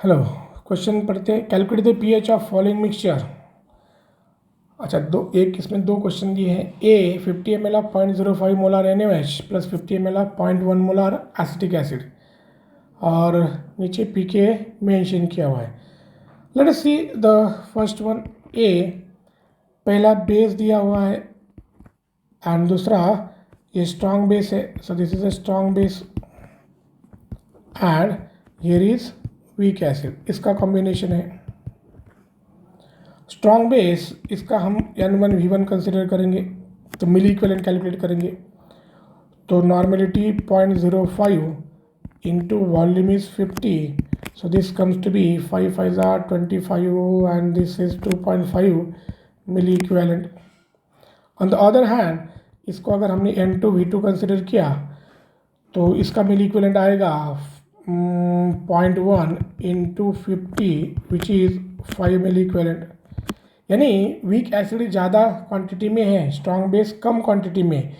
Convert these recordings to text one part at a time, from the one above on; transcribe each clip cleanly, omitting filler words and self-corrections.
Hello, question पढ़ते हैं। Calculate the pH of following mixture. अच्छा, एक इसमें दो क्वेश्चन दिए हैं। A 50 ml of 0.05 molar NaOH plus 50 ml of 0.1 molar acetic acid, और नीचे पीके मेंशन किया हुआ है। Let us see the first one. A पहला बेस दिया हुआ है एंड दूसरा ये स्ट्रॉन्ग बेस है। So this is a strong base and here is weak acid, इसका कॉम्बिनेशन है। स्ट्रॉन्ग बेस इसका हम N1V1 कंसिडर करेंगे, तो मिली इक्विवेलेंट कैलकुलेट करेंगे। तो normality 0.05 into volume is 50, so this comes to be 5 5 25 and this is 2.5 milli equivalent. On the other hand इसको अगर हमने N2V2 कंसिडर किया तो इसका मिली इक्विवेलेंट आएगा 0.1 into 50 which is 5 milli equivalent. यानी वीक एसिड ज़्यादा क्वांटिटी में है, स्ट्रॉन्ग बेस कम क्वांटिटी में।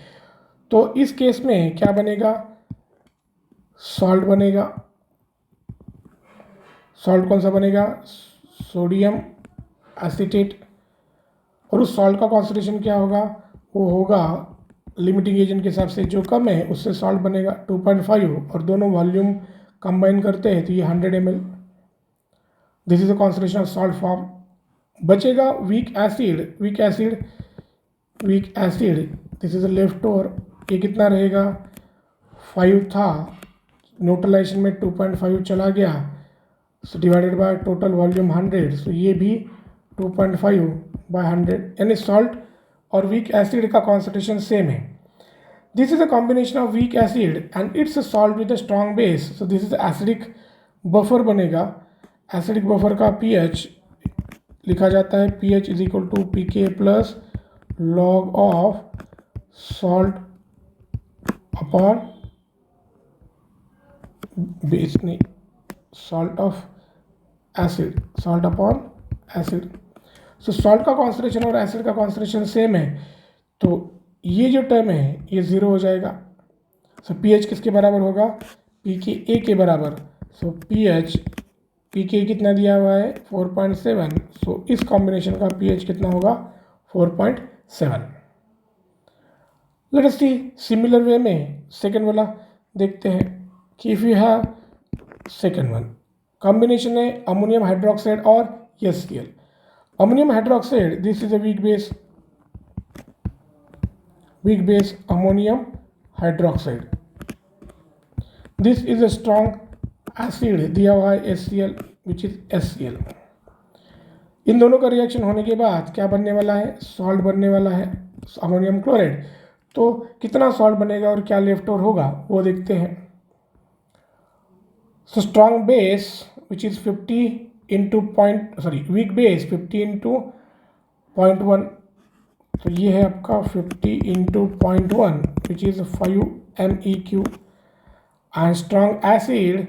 तो इस केस में क्या बनेगा? सॉल्ट बनेगा। सॉल्ट कौन सा बनेगा? Sodium acetate. और उस सॉल्ट का कॉन्सेंट्रेशन क्या होगा? वो होगा लिमिटिंग एजेंट के हिसाब से जो कम है उससे सॉल्ट बनेगा 2.5, और दोनों वॉल्यूम कंबाइन करते हैं तो ये 100 ml। This is the concentration of salt form. बचेगा weak acid. Weak acid this is left over. ये कितना रहेगा? 5 था, न्यूट्रलाइजेशन में 2.5 चला गया, so divided by total volume 100, so ये भी 2.5 बाय 100। यानी सॉल्ट और वीक एसिड का कॉन्सेंट्रेशन सेम है। This is a combination of weak acid and it's a salt with a strong base, so this is acidic buffer बनेगा। Acidic buffer का pH लिखा जाता है pH is equal to pK plus log of salt upon base, नहीं, salt of acid, salt upon acid. So salt का concentration और acid का concentration same है, तो ये जो टर्म है ये ज़ीरो हो जाएगा। सो pH किसके बराबर होगा? pKa के बराबर। सो pK कितना दिया हुआ है? 4.7। सो इस कॉम्बिनेशन का pH कितना होगा? 4.7। लेट अस सी सिमिलर वे में सेकेंड वाला देखते हैं कि if you have second one combination है अमोनियम हाइड्रोक्साइड और HCl। Ammonium hydroxide this is a weak base ammonium hydroxide. This is a strong acid दिया हुआ है HCl विच इज HCl। इन दोनों का रिएक्शन होने के बाद क्या बनने वाला है? सॉल्ट बनने वाला है, अमोनियम क्लोराइड। तो कितना सॉल्ट बनेगा और क्या लेफ्ट ओवर होगा वो देखते हैं। So strong base which is 50 into weak base 50 into 0.1, तो ये है आपका 50 into 0.1 which is 5 MEQ। And strong acid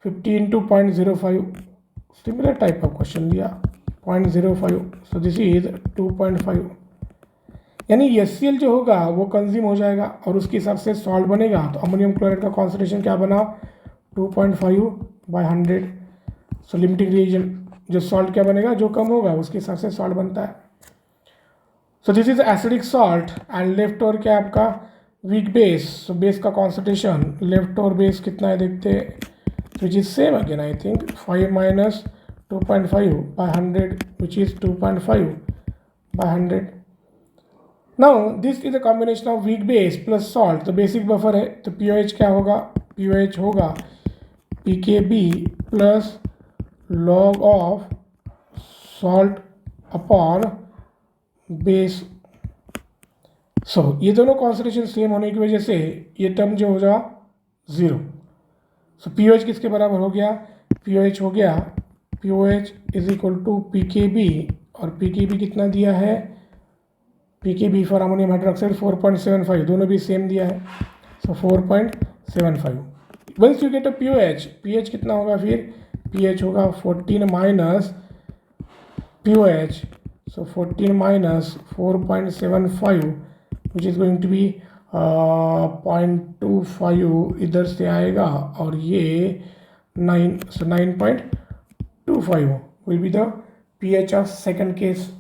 50 into 0.05, similar type of question दिया 0.05, सो दिस इज 2.5। यानी HCl जो होगा वो कंज्यूम हो जाएगा और उसके हिसाब से सॉल्ट बनेगा। तो अमोनियम क्लोराइड का कॉन्सेंट्रेशन क्या बना? 2.5 बाय 100। सो लिमिटिंग रिएजेंट जो सॉल्ट क्या बनेगा, जो कम होगा उसके हिसाब से सॉल्ट बनता है। So this is acidic salt and left over क्या आपका? Weak base. सो बेस का कॉन्सेंट्रेशन लेफ्ट ओवर बेस कितना है देखते हैं, which is same again I think 5 minus 2.5 by 100 which is 2.5 by 100। Now this is a combination of weak base plus salt, तो basic buffer है, तो pOH क्या होगा? pOH होगा pKb plus log of salt upon base. सो ये दोनों concentration same होने की वजह से ये टर्म जो हो जाए ज़ीरो। सो pOH किसके बराबर हो गया? pOH हो गया pOH is equal to pKb, और pKb कितना दिया है? pKb फॉर अमोनियम हाइड्रोक्साइड 4.75, दोनों भी सेम दिया है, so 4.75। Once you get a pH कितना होगा फिर? pH होगा 14 minus pOH, so 14 minus 4.75 which is going to be 0.25 इधर से आएगा, और ये 9, सो 9.25 25 will be the pH of second case